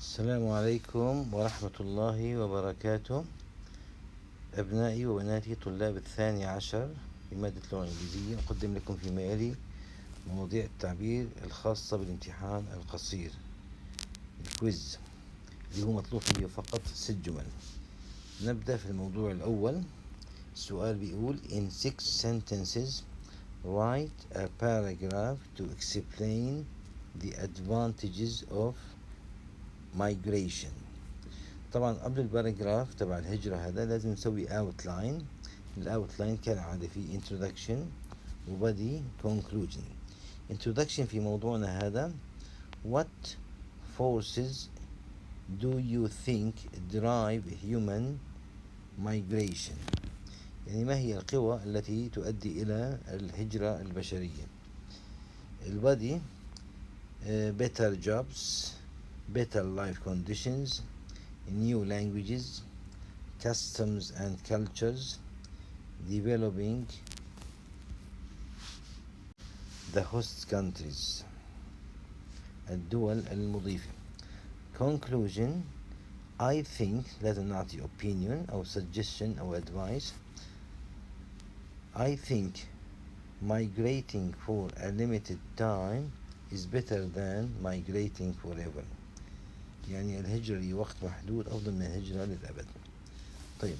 السلام عليكم ورحمة الله وبركاته. أبنائي وبناتي طلاب الثاني عشر بمادة اللغة الإنجليزية، أقدم لكم فيما يلي مواضيع التعبير الخاصة بالامتحان القصير الكويز اللي هو مطلوب فيه فقط 6 جمل. نبدأ في الموضوع الأول. السؤال بيقول in 6 sentences write a paragraph to explain the advantages of migration. طبعا قبل الباراجراف تبع الهجرة هذا لازم نسوي outline. الاوتلاين كالعادة في introduction وبدي conclusion. introduction في موضوعنا هذا: what forces do you think drive human migration؟ يعني ما هي القوى التي تؤدي إلى الهجرة البشرية. البدي better jobs, better life conditions, new languages, customs and cultures, developing the host countries الدول المضيفة. conclusion I think لازم نعطي opinion أو suggestion أو advice. I think migrating for a limited time is better than migrating forever. يعني الهجرة لوقت محدود أفضل من الهجرة للأبد. طيب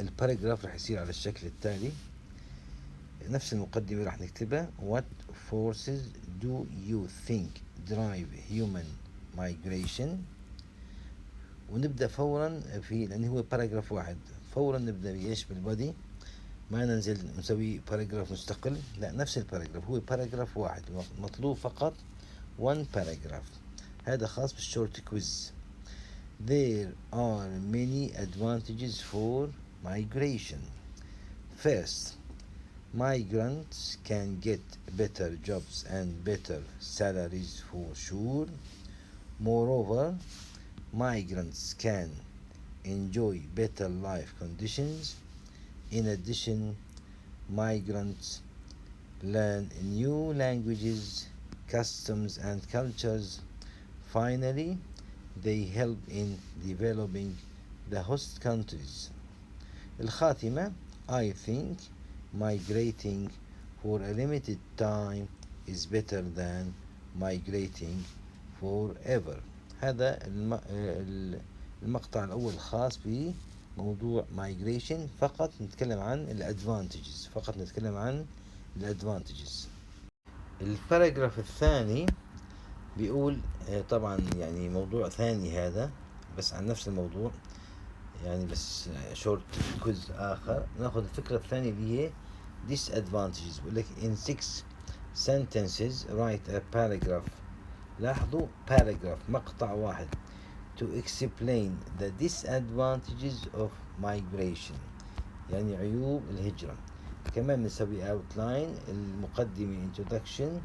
الباراجراف رح يصير على الشكل التالي. نفس المقدمة رح نكتبها: What forces do you think drive human migration؟ ونبدأ فورا في، لأن هو باراجراف واحد، فورا نبدأ بإيش؟ بالبادي. ما ننزل نسوي باراجراف مستقل، لا، نفس الباراجراف هو باراجراف واحد، مطلوب فقط one paragraph. هذا خاص بالشورت كويز. There are many advantages for migration. First, migrants can get better jobs and better salaries for sure. Moreover, migrants can enjoy better life conditions. In addition, migrants learn new languages, customs and cultures. Finally, they help in developing the host countries. الخاتمة: I think migrating for a limited time is better than migrating forever. هذا المقطع الأول خاص بموضوع migration. فقط نتكلم عن الادفانتجز، فقط نتكلم عن الادفانتجز. الباراجراف الثاني بيقول طبعا يعني موضوع ثاني هذا، بس عن نفس الموضوع، يعني بس شورت كويز آخر. ناخذ الفكرة الثانية اللي هي disadvantages. بيقول لك in 6 sentences write a paragraph. لاحظوا paragraph مقطع واحد to explain the disadvantages of migration، يعني عيوب الهجرة. كمان نسوي outline المقدمة introduction: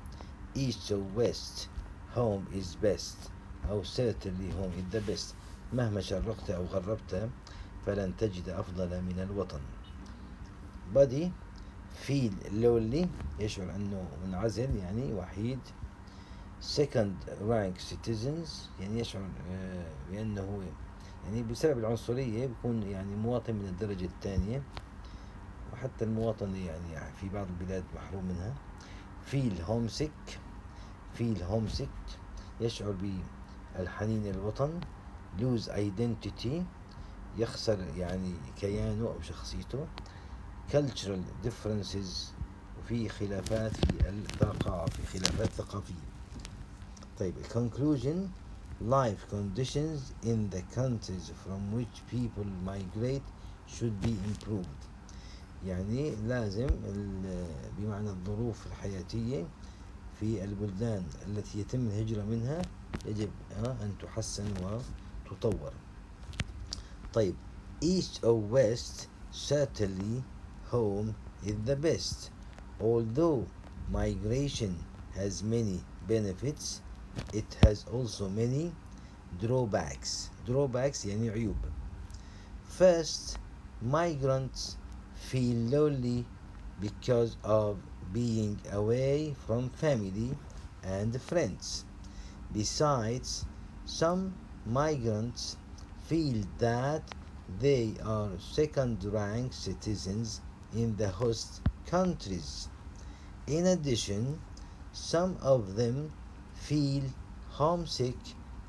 east or west, home is best، أو certainly home is the best. مهما شرقت أو غربت فلن تجد أفضل من الوطن. body feel lonely، يشعر أنه منعزل يعني وحيد. second rank citizens، يعني يشعر بأنه هو يعني بسبب العنصرية بيكون يعني مواطن من الدرجة الثانية، وحتى المواطن يعني في بعض البلاد محروم منها. feel homesick يشعر بالحنين للوطن. lose identity يخسر يعني كيانه أو شخصيته. cultural differences وفي خلافات في الثقافة، في خلافات ثقافية. طيب conclusion: life conditions in the countries from which people migrate should be improved. يعني لازم بمعنى الظروف الحياتية في البلدان التي يتم الهجرة منها يجب أن تحسن وتطور. طيب east or west, certainly home is the best. Although migration has many benefits, it has also many drawbacks. drawbacks يعني عيوب. First, migrants feel lonely because of being away from family and friends. Besides, some migrants feel that they are second-rank citizens in the host countries. In addition, some of them feel homesick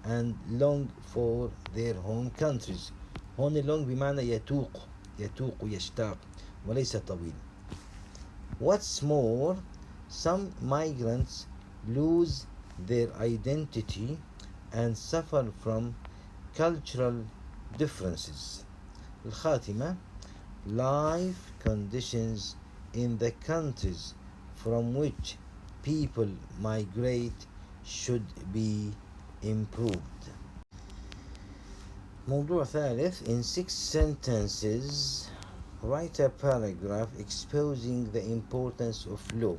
and long for their home countries. هون long بمعنى يتوق ويشتاق وليس طويل. What's more, some migrants lose their identity and suffer from cultural differences. الخاتمة: life conditions in the countries from which people migrate should be improved. موضوع ثالث: in 6 sentences write a paragraph exposing the importance of law.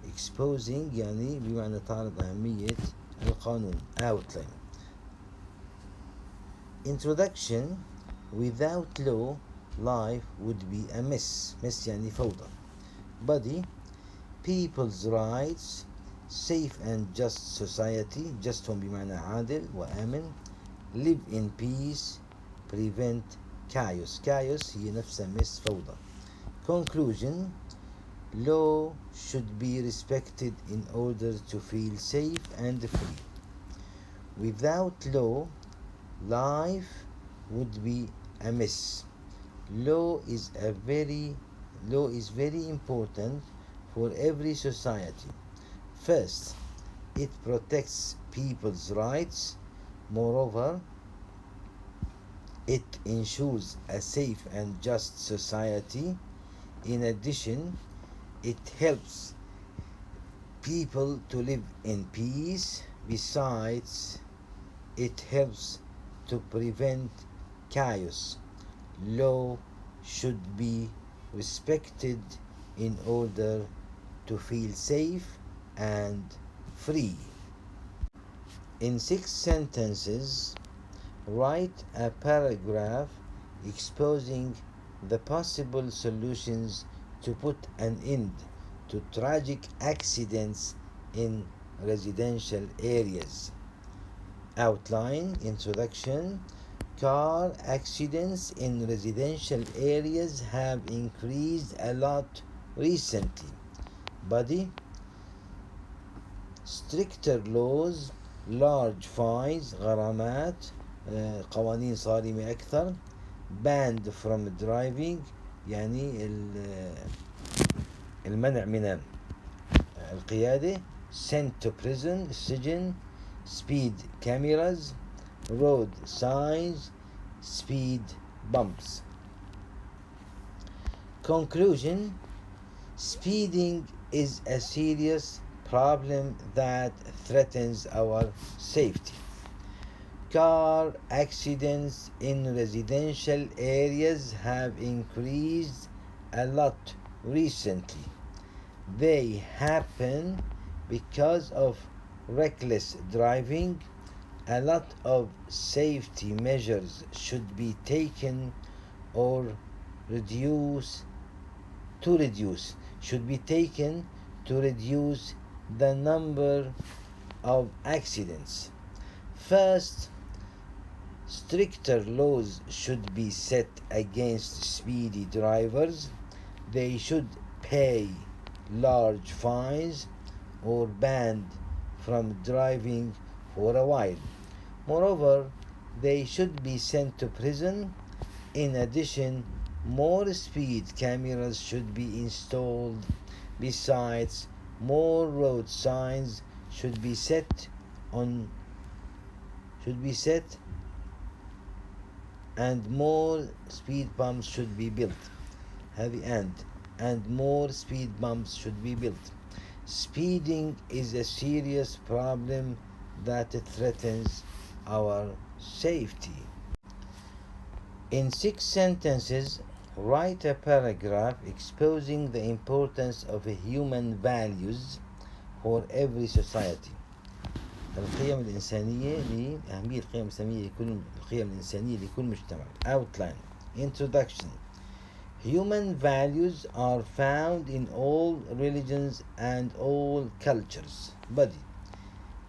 exposing يعني بمعنى تعرض أهمية القانون. outline. Introduction: without law life would be a mess. mess يعني فوضى. body: people's rights, safe and just society. just هم بمعنى عادل وآمن. live in peace, prevent chaos. chaos هي نفسها mess فوضى. conclusion: law should be respected in order to feel safe and free. Without law, life would be a mess. Law is very important for every society. First, it protects people's rights. Moreover, it ensures a safe and just society. In addition, it helps people to live in peace. Besides, it helps to prevent chaos. Law should be respected in order to feel safe and free. In 6 sentences, write a paragraph exposing the possible solutions to put an end to tragic accidents in residential areas. Outline. Introduction: car accidents in residential areas have increased a lot recently. Body: stricter laws, large fines غرامات، قوانين صارمة أكثر. banned from driving يعني المنع من القيادة. sent to prison السجن. speed cameras. road signs. speed bumps. Conclusion: speeding is a serious problem that threatens our safety. Car accidents in residential areas have increased a lot recently. They happen because of reckless driving. A lot of safety measures should be taken or should be taken to reduce the number of accidents. First, stricter laws should be set against speedy drivers. They should pay large fines or banned from driving for a while. Moreover, they should be sent to prison. In addition, more speed cameras should be installed. Besides, more road signs should be set and more speed bumps should be built. And more speed bumps should be built. Speeding is a serious problem that threatens our safety. In 6 sentences, write a paragraph exposing the importance of human values for every society. القيم الإنسانية أهمية القيم الإنسانية لكل مجتمع. Outline. Introduction: human values are found in all religions and all cultures. Body: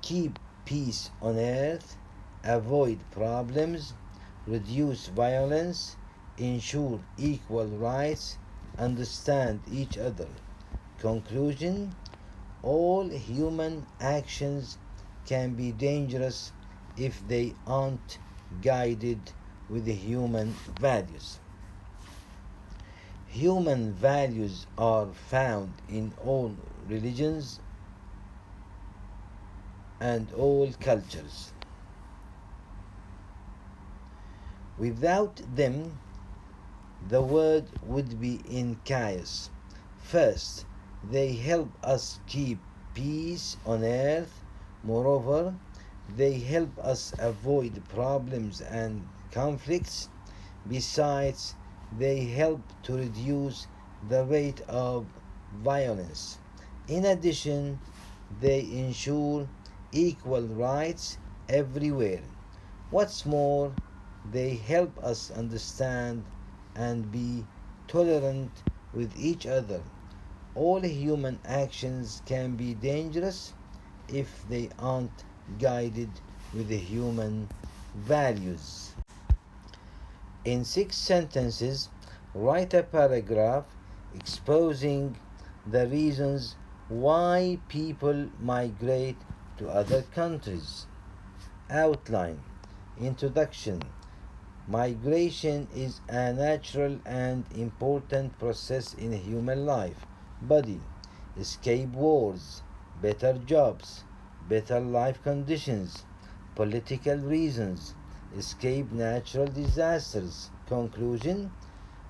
keep peace on earth, avoid problems, reduce violence, ensure equal rights, understand each other. Conclusion: all human actions can be dangerous if they aren't guided with human values. Human values are found in all religions and all cultures. Without them, the world would be in chaos. First, they help us keep peace on earth. Moreover, they help us avoid problems and conflicts. Besides, they help to reduce the rate of violence. In addition, they ensure equal rights everywhere. What's more, they help us understand and be tolerant with each other. All human actions can be dangerous if they aren't guided with the human values. In 6 sentences, write a paragraph exposing the reasons why people migrate to other countries. Outline. Introduction. Migration is a natural and important process in human life. Body. Escape wars, better jobs, better life conditions, political reasons, escape natural disasters. Conclusion: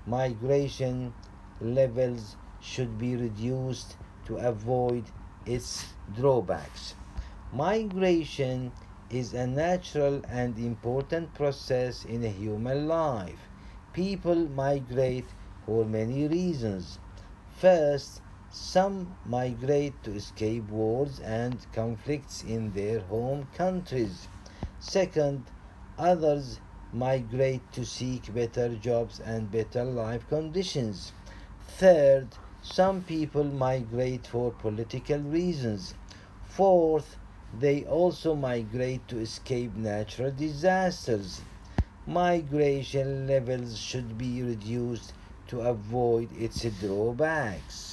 migration levels should be reduced to avoid its drawbacks. Migration is a natural and important process in human life. People migrate for many reasons. First, some migrate to escape wars and conflicts in their home countries. Second, others migrate to seek better jobs and better life conditions. Third, some people migrate for political reasons. Fourth, they also migrate to escape natural disasters. Migration levels should be reduced to avoid its drawbacks.